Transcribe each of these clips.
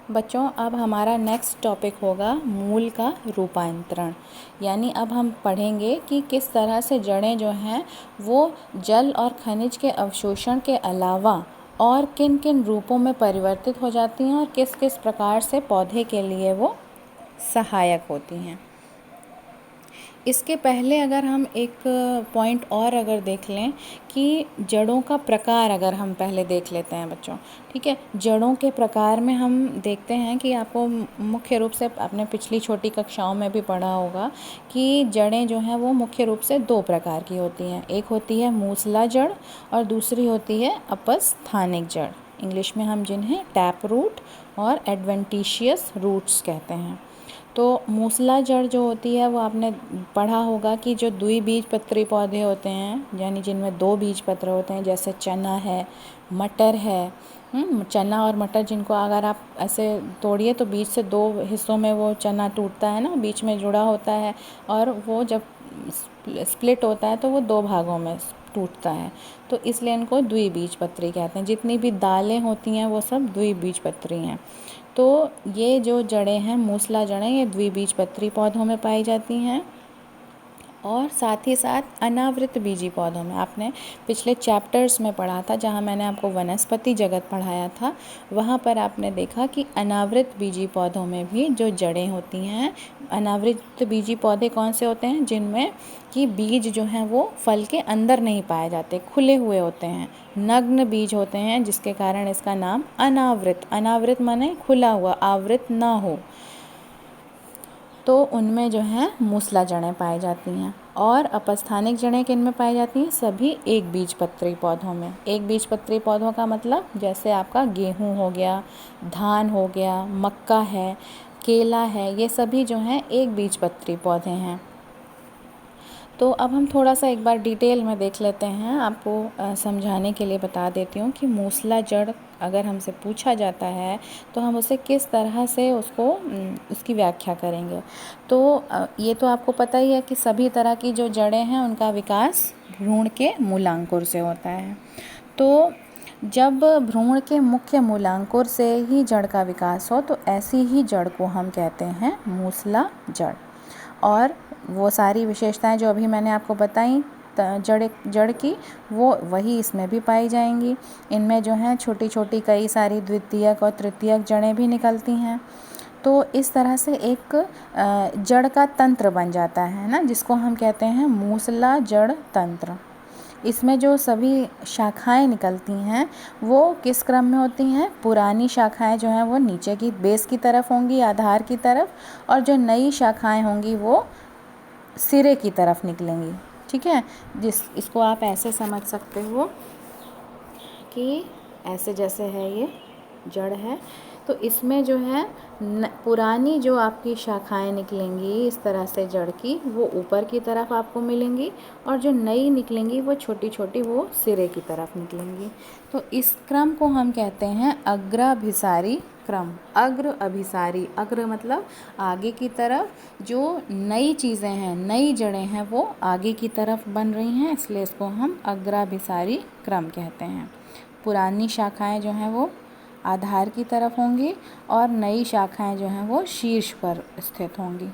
बच्चों, अब हमारा नेक्स्ट टॉपिक होगा मूल का रूपांतरण। यानी अब हम पढ़ेंगे कि किस तरह से जड़ें जो हैं वो जल और खनिज के अवशोषण के अलावा और किन किन रूपों में परिवर्तित हो जाती हैं और किस किस प्रकार से पौधे के लिए वो सहायक होती हैं। इसके पहले अगर हम एक पॉइंट और अगर देख लें कि जड़ों का प्रकार अगर हम पहले देख लेते हैं बच्चों, ठीक है। जड़ों के प्रकार में हम देखते हैं कि आपको मुख्य रूप से आपने पिछली छोटी कक्षाओं में भी पढ़ा होगा कि जड़ें जो हैं वो मुख्य रूप से दो प्रकार की होती हैं। एक होती है मूसला जड़ और दूसरी होती है अपस्थानिक जड़। इंग्लिश में हम जिन्हें टैप रूट और एडवेंटिशियस रूट्स कहते हैं। तो मूसला जड़ जो होती है वो आपने पढ़ा होगा कि जो द्विबीजपत्री पौधे होते हैं, यानी जिनमें दो बीज पत्र होते हैं, जैसे चना है, मटर है। चना और मटर जिनको अगर आप ऐसे तोड़िए तो बीच से दो हिस्सों में वो चना टूटता है ना, बीच में जुड़ा होता है, और वो जब स्प्लिट होता है तो वो दो भागों में टूटता है। तो इसलिए इनको द्विबीजपत्री कहते हैं। जितनी भी दालें होती हैं वो सब द्विबीजपत्री हैं। तो ये जो जड़ें हैं, मूसला जड़ें, ये द्विबीजपत्री पौधों में पाई जाती हैं और साथ ही साथ अनावृत बीजी पौधों में। आपने पिछले चैप्टर्स में पढ़ा था, जहाँ मैंने आपको वनस्पति जगत पढ़ाया था, वहाँ पर आपने देखा कि अनावृत बीजी पौधों में भी जो जड़ें होती हैं, अनावृत बीजी पौधे कौन से होते हैं? जिनमें कि बीज जो हैं वो फल के अंदर नहीं पाए जाते, खुले हुए होते हैं, नग्न बीज होते हैं, जिसके कारण इसका नाम अनावृत। अनावृत माने खुला हुआ, आवृत ना हो। तो उनमें जो है मूसला जड़ें पाई जाती हैं। और अपस्थानिक जड़ें किन में पाई जाती हैं? सभी एक बीजपत्री पौधों में। एक बीजपत्री पौधों का मतलब जैसे आपका गेहूँ हो गया, धान हो गया, मक्का है, केला है, ये सभी जो हैं एक बीजपत्री पौधे हैं। तो अब हम थोड़ा सा एक बार डिटेल में देख लेते हैं। आपको समझाने के लिए बता देती हूँ कि मूसला जड़ अगर हमसे पूछा जाता है तो हम उसे किस तरह से उसकी व्याख्या करेंगे। तो ये तो आपको पता ही है कि सभी तरह की जो जड़ें हैं उनका विकास भ्रूण के मूलांकुर से होता है। तो जब भ्रूण के मुख्य मूलांकुर से ही जड़ का विकास हो तो ऐसी ही जड़ को हम कहते हैं मूसला जड़। और वो सारी विशेषताएं जो अभी मैंने आपको बताई जड़ की, वो वही इसमें भी पाई जाएंगी। इनमें जो है छोटी छोटी कई सारी द्वितीयक और तृतीयक जड़ें भी निकलती हैं। तो इस तरह से एक जड़ का तंत्र बन जाता है ना, जिसको हम कहते हैं मूसला जड़ तंत्र। इसमें जो सभी शाखाएं निकलती हैं वो किस क्रम में होती हैं? पुरानी शाखाएं जो हैं वो नीचे की बेस की तरफ होंगी, आधार की तरफ, और जो नई शाखाएं होंगी वो सिरे की तरफ निकलेंगी। ठीक है, इसको आप ऐसे समझ सकते हो कि ऐसे जैसे है ये जड़ है, तो इसमें जो है पुरानी जो आपकी शाखाएं निकलेंगी इस तरह से जड़ की, वो ऊपर की तरफ आपको मिलेंगी, और जो नई निकलेंगी वो छोटी छोटी वो सिरे की तरफ निकलेंगी। तो इस क्रम को हम कहते हैं अग्राभिसारी क्रम। अग्र अभिसारी, अग्र मतलब आगे की तरफ, जो नई चीज़ें हैं, नई जड़ें हैं वो आगे की तरफ बन रही हैं, इसलिए इसको हम अग्राभिसारी क्रम कहते हैं। पुरानी शाखाएं जो हैं वो आधार की तरफ होंगी और नई शाखाएं जो हैं वो शीर्ष पर स्थित होंगी।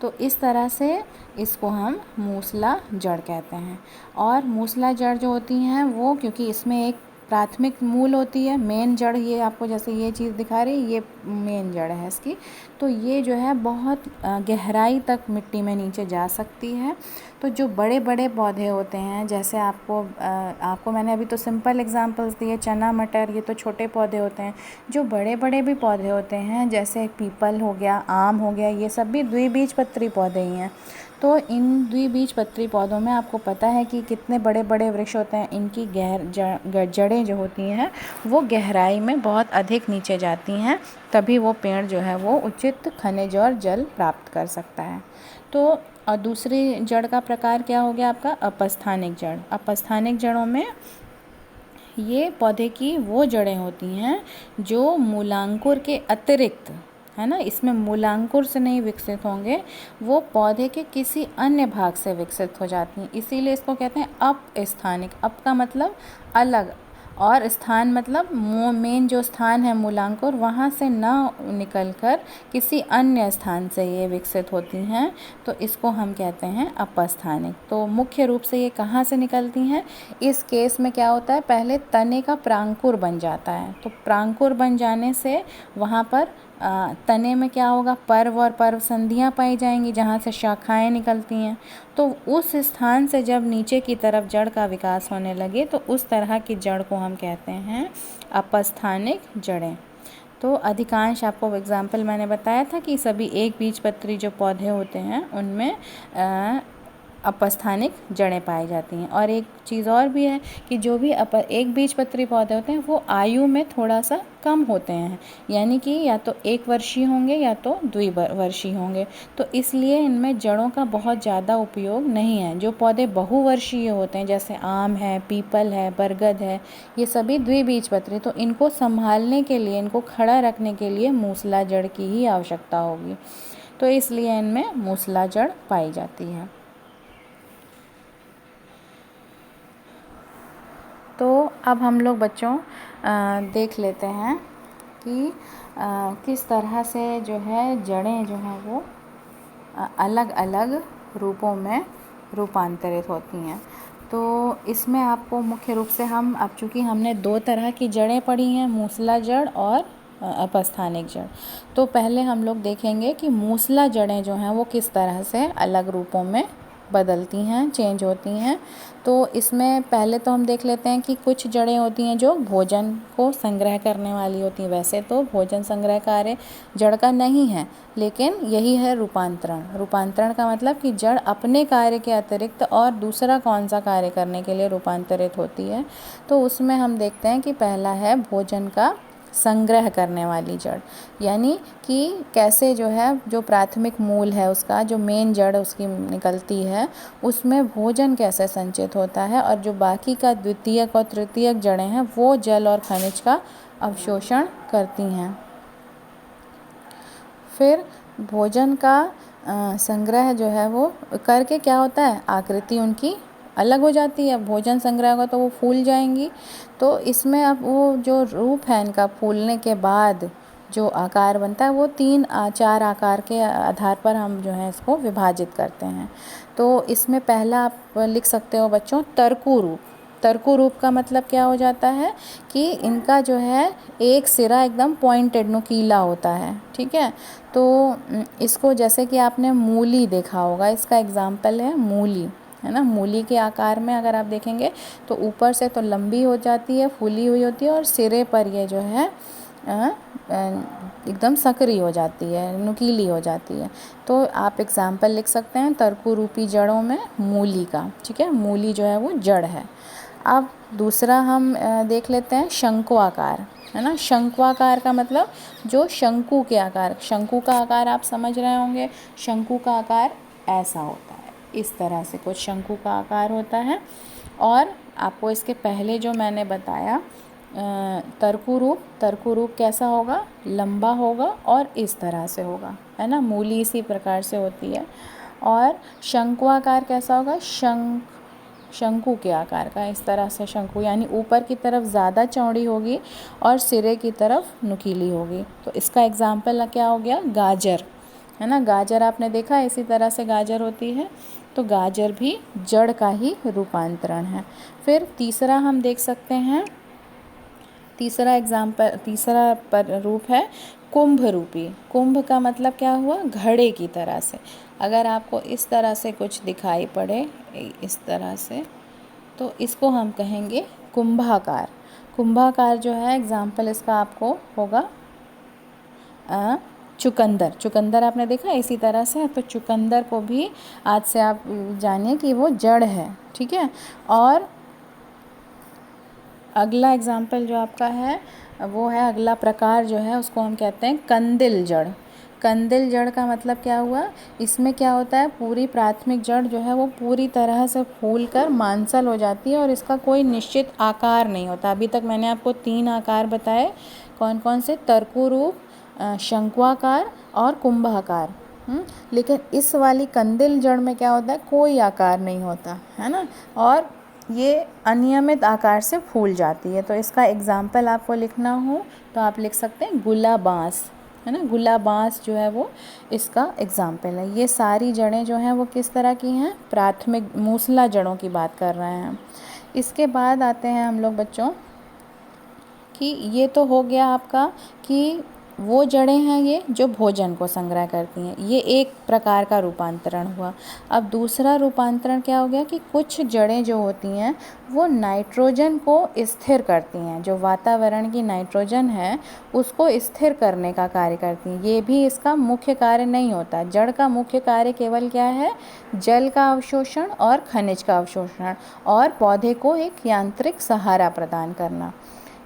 तो इस तरह से इसको हम मूसला जड़ कहते हैं। और मूसला जड़ जो होती हैं वो, क्योंकि इसमें एक प्राथमिक मूल होती है, मेन जड़, ये आपको जैसे ये चीज़ दिखा रही है, ये मेन जड़ है इसकी, तो ये जो है बहुत गहराई तक मिट्टी में नीचे जा सकती है। तो जो बड़े बड़े पौधे होते हैं, जैसे आपको मैंने अभी तो सिंपल एग्जांपल्स दिए, चना मटर, ये तो छोटे पौधे होते हैं। जो बड़े बड़े भी पौधे होते हैं जैसे पीपल हो गया, आम हो गया, ये सब भी द्विबीजपत्री पौधे ही हैं। तो इन द्विबीजपत्री पौधों में आपको पता है कि कितने बड़े बड़े वृक्ष होते हैं, इनकी जड़ें जो होती हैं वो गहराई में बहुत अधिक नीचे जाती हैं, तभी वो पेड़ जो है वो उचित खनिज और जल प्राप्त कर सकता है। तो और दूसरी जड़ का प्रकार क्या हो गया आपका? अपस्थानिक जड़। अपस्थानिक जड़ों में ये पौधे की वो जड़ें होती हैं जो मूलांकुर के अतिरिक्त, है ना, इसमें मूलांकुर से नहीं विकसित होंगे, वो पौधे के किसी अन्य भाग से विकसित हो जाती हैं, इसीलिए इसको कहते हैं अपस्थानिक। अप का मतलब अलग, और स्थान मतलब मेन जो स्थान है मूलांकुर, वहाँ से न निकलकर किसी अन्य स्थान से ये विकसित होती हैं, तो इसको हम कहते हैं अपस्थानिक। तो मुख्य रूप से ये कहाँ से निकलती हैं? इस केस में क्या होता है, पहले तने का प्रांकुर बन जाता है, तो प्रांकुर बन जाने से वहाँ पर तने में क्या होगा, पर्व और पर्व संधियाँ पाई जाएंगी जहाँ से शाखाएं निकलती हैं। तो उस स्थान से जब नीचे की तरफ जड़ का विकास होने लगे तो उस तरह की जड़ को हम कहते हैं अपस्थानिक जड़ें। तो अधिकांश, आपको एग्जाम्पल मैंने बताया था कि सभी एक बीजपत्री जो पौधे होते हैं उनमें अपस्थानिक जड़ें पाई जाती हैं। और एक चीज़ और भी है कि जो भी एक बीजपत्री पौधे होते हैं वो आयु में थोड़ा सा कम होते हैं, यानी कि या तो 1 वर्षीय होंगे या तो द्विवर्षीय होंगे, तो इसलिए इनमें जड़ों का बहुत ज़्यादा उपयोग नहीं है। जो पौधे बहुवर्षीय होते हैं जैसे आम है, पीपल है, बरगद है, ये सभी द्विबीजपत्री, तो इनको संभालने के लिए, इनको खड़ा रखने के लिए मूसला जड़ की ही आवश्यकता होगी, तो इसलिए इनमें मूसला जड़ पाई जाती है। तो अब हम लोग बच्चों देख लेते हैं कि किस तरह से जो है जड़ें जो हैं वो अलग अलग रूपों में रूपांतरित होती हैं। तो इसमें आपको मुख्य रूप से अब चूँकि हमने 2 तरह की जड़ें पढ़ी हैं, मूसला जड़ और अपस्थानिक जड़, तो पहले हम लोग देखेंगे कि मूसला जड़ें जो हैं वो किस तरह से अलग रूपों में बदलती हैं, चेंज होती हैं। तो इसमें पहले तो हम देख लेते हैं कि कुछ जड़ें होती हैं जो भोजन को संग्रह करने वाली होती हैं। वैसे तो भोजन संग्रह कार्य जड़ का नहीं है, लेकिन यही है रूपांतरण। रूपांतरण का मतलब कि जड़ अपने कार्य के अतिरिक्त और दूसरा कौन सा कार्य करने के लिए रूपांतरित होती है। तो उसमें हम देखते हैं कि पहला है भोजन का संग्रह करने वाली जड़, यानी कि कैसे जो है, जो प्राथमिक मूल है उसका, जो मेन जड़ उसकी निकलती है, उसमें भोजन कैसे संचित होता है, और जो बाकी का द्वितीयक और तृतीयक जड़ें हैं वो जल और खनिज का अवशोषण करती हैं। फिर भोजन का संग्रह जो है वो करके क्या होता है, आकृति उनकी अलग हो जाती है। भोजन संग्रह होगा तो वो फूल जाएंगी, तो इसमें अब वो जो रूप है इनका फूलने के बाद जो आकार बनता है वो 3-4 आकार के आधार पर हम जो है इसको विभाजित करते हैं। तो इसमें पहला आप लिख सकते हो बच्चों, तर्कु रूप। तर्कु रूप का मतलब क्या हो जाता है कि इनका जो है एक सिरा एकदम पॉइंटेड, नुकीला होता है, ठीक है। तो इसको जैसे कि आपने मूली देखा होगा, इसका एग्जाम्पल है मूली, है ना। मूली के आकार में अगर आप देखेंगे तो ऊपर से तो लंबी हो जाती है, फूली हुई होती है, और सिरे पर ये जो है एकदम सकरी हो जाती है, नुकीली हो जाती है। तो आप एग्जाम्पल लिख सकते हैं तर्कु रूपी जड़ों में मूली का, ठीक है। मूली जो है वो जड़ है। अब दूसरा हम देख लेते हैं शंकु आकार, है ना। शंकु आकार का मतलब जो शंकु के आकार, शंकु का आकार आप समझ रहे होंगे, शंकु का आकार ऐसा होता है, इस तरह से कुछ शंकु का आकार होता है। और आपको इसके पहले जो मैंने बताया तर्कु रूप कैसा होगा, लंबा होगा और इस तरह से होगा, है ना। मूली इसी प्रकार से होती है। और शंकु आकार कैसा होगा, शंकु के आकार का, इस तरह से शंकु, यानी ऊपर की तरफ ज़्यादा चौड़ी होगी और सिरे की तरफ नुकीली होगी। तो इसका एग्जाम्पल क्या हो गया, गाजर, है ना। गाजर आपने देखा, इसी तरह से गाजर होती है, तो गाजर भी जड़ का ही रूपांतरण है। फिर तीसरा हम देख सकते हैं, तीसरा रूप है कुंभ रूपी। कुंभ का मतलब क्या हुआ, घड़े की तरह से। अगर आपको इस तरह से कुछ दिखाई पड़े, इस तरह से, तो इसको हम कहेंगे कुंभाकार। कुंभाकार जो है एग्जाम्पल इसका आपको होगा चुकंदर। चुकंदर आपने देखा इसी तरह से, तो चुकंदर को भी आज से आप जानिए कि वो जड़ है, ठीक है। और अगला एग्जाम्पल जो आपका है वो है, अगला प्रकार जो है उसको हम कहते हैं कंदिल जड़। कंदिल जड़ का मतलब क्या हुआ, इसमें क्या होता है, पूरी प्राथमिक जड़ जो है वो पूरी तरह से फूलकर मांसल हो जाती है और इसका कोई निश्चित आकार नहीं होता। अभी तक मैंने आपको 3 आकार बताए, कौन कौन से, तर्कु रूप, शंक्वाकार और कुंभाकार। लेकिन इस वाली कंदिल जड़ में क्या होता है, कोई आकार नहीं होता, है ना। और ये अनियमित आकार से फूल जाती है। तो इसका एग्जाम्पल आपको लिखना हो तो आप लिख सकते हैं गुला बाँस, है ना। गुला बाँस जो है वो इसका एग्जाम्पल है। ये सारी जड़ें जो हैं वो किस तरह की हैं, प्राथमिक मूसला जड़ों की बात कर रहे हैं। इसके बाद आते हैं हम लोग बच्चों कि ये तो हो गया आपका कि वो जड़ें हैं ये जो भोजन को संग्रह करती हैं, ये एक प्रकार का रूपांतरण हुआ। अब दूसरा रूपांतरण क्या हो गया कि कुछ जड़ें जो होती हैं वो नाइट्रोजन को स्थिर करती हैं, जो वातावरण की नाइट्रोजन है उसको स्थिर करने का कार्य करती हैं। ये भी इसका मुख्य कार्य नहीं होता। जड़ का मुख्य कार्य केवल क्या है, जल का अवशोषण और खनिज का अवशोषण और पौधे को एक यांत्रिक सहारा प्रदान करना,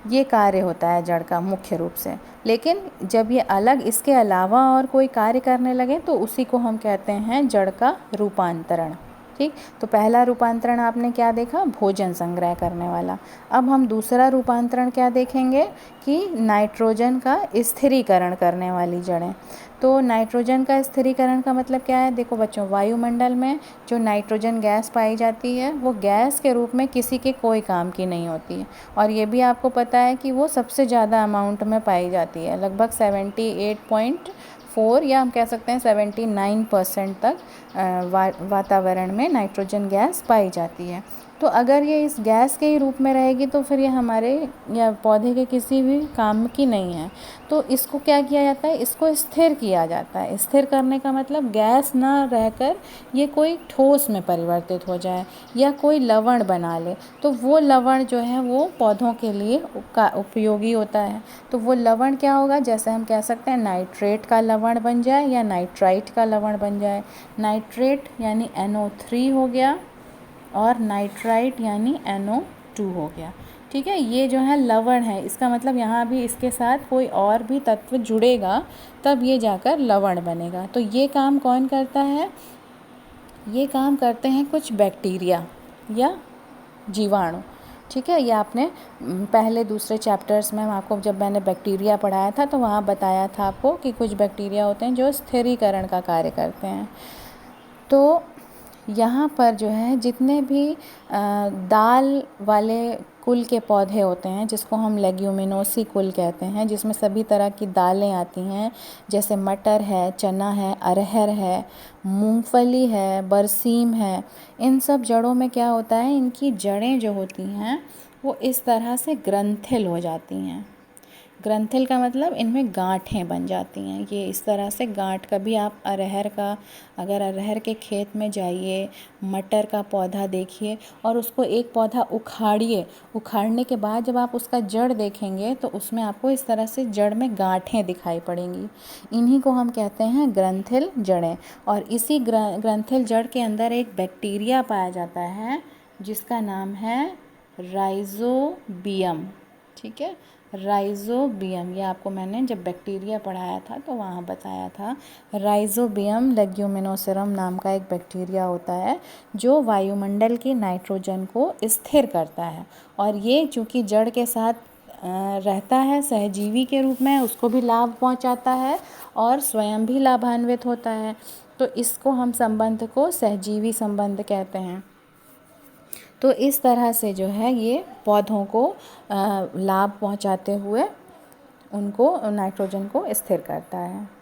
ये कार्य होता है जड़ का मुख्य रूप से। लेकिन जब ये अलग इसके अलावा और कोई कार्य करने लगे तो उसी को हम कहते हैं जड़ का रूपांतरण। ठीक, तो पहला रूपांतरण आपने क्या देखा, भोजन संग्रह करने वाला। अब हम दूसरा रूपांतरण क्या देखेंगे कि नाइट्रोजन का स्थिरीकरण करने वाली जड़ें। तो नाइट्रोजन का स्थिरीकरण का मतलब क्या है, देखो बच्चों, वायुमंडल में जो नाइट्रोजन गैस पाई जाती है वो गैस के रूप में किसी के कोई काम की नहीं होती है। और ये भी आपको पता है कि वो सबसे ज़्यादा अमाउंट में पाई जाती है, लगभग 78.4 या हम कह सकते हैं 79% तक वातावरण में नाइट्रोजन गैस पाई जाती है। तो अगर ये इस गैस के ही रूप में रहेगी तो फिर ये हमारे या पौधे के किसी भी काम की नहीं है। तो इसको क्या किया जाता है, इसको स्थिर किया जाता है। स्थिर करने का मतलब गैस ना रहकर ये कोई ठोस में परिवर्तित हो जाए या कोई लवण बना ले, तो वो लवण जो है वो पौधों के लिए उपयोगी होता है। तो वो लवण क्या होगा, जैसे हम कह सकते हैं नाइट्रेट का लवण बन जाए या नाइट्राइट का लवण बन जाए। नाइट्रेट यानी NO3 हो गया और नाइट्राइट यानी NO2 हो गया। ठीक है, ये जो है लवण है, इसका मतलब यहाँ भी इसके साथ कोई और भी तत्व जुड़ेगा तब ये जाकर लवण बनेगा। तो ये काम कौन करता है, ये काम करते हैं कुछ बैक्टीरिया या जीवाणु। ठीक है, ये आपने पहले दूसरे चैप्टर्स में आपको जब मैंने बैक्टीरिया पढ़ाया था तो वहाँ बताया था आपको कि कुछ बैक्टीरिया होते हैं जो स्थिरीकरण का कार्य करते हैं। तो यहाँ पर जो है जितने भी दाल वाले कुल के पौधे होते हैं जिसको हम लेग्यूमिनोसी कुल कहते हैं, जिसमें सभी तरह की दालें आती हैं, जैसे मटर है, चना है, अरहर है, मूंगफली है, बरसीम है। इन सब जड़ों में क्या होता है, इनकी जड़ें जो होती हैं वो इस तरह से ग्रंथिल हो जाती हैं। ग्रंथिल का मतलब इनमें गांठें बन जाती हैं। ये इस तरह से गांठ, कभी आप अरहर का, अगर अरहर के खेत में जाइए, मटर का पौधा देखिए और उसको एक पौधा उखाड़िए, उखाड़ने के बाद जब आप उसका जड़ देखेंगे तो उसमें आपको इस तरह से जड़ में गांठें दिखाई पड़ेंगी। इन्हीं को हम कहते हैं ग्रंथिल जड़ें। और इसी ग्रंथिल जड़ के अंदर एक बैक्टीरिया पाया जाता है जिसका नाम है राइजोबियम। ठीक है, राइजोबियम, ये आपको मैंने जब बैक्टीरिया पढ़ाया था तो वहाँ बताया था। राइजोबियम लेग्यूमिनोसेरम नाम का एक बैक्टीरिया होता है जो वायुमंडल की नाइट्रोजन को स्थिर करता है। और ये चूँकि जड़ के साथ रहता है, सहजीवी के रूप में, उसको भी लाभ पहुँचाता है और स्वयं भी लाभान्वित होता है। तो इसको हम संबंध को सहजीवी संबंध कहते हैं। तो इस तरह से जो है ये पौधों को लाभ पहुंचाते हुए उनको नाइट्रोजन को स्थिर करता है।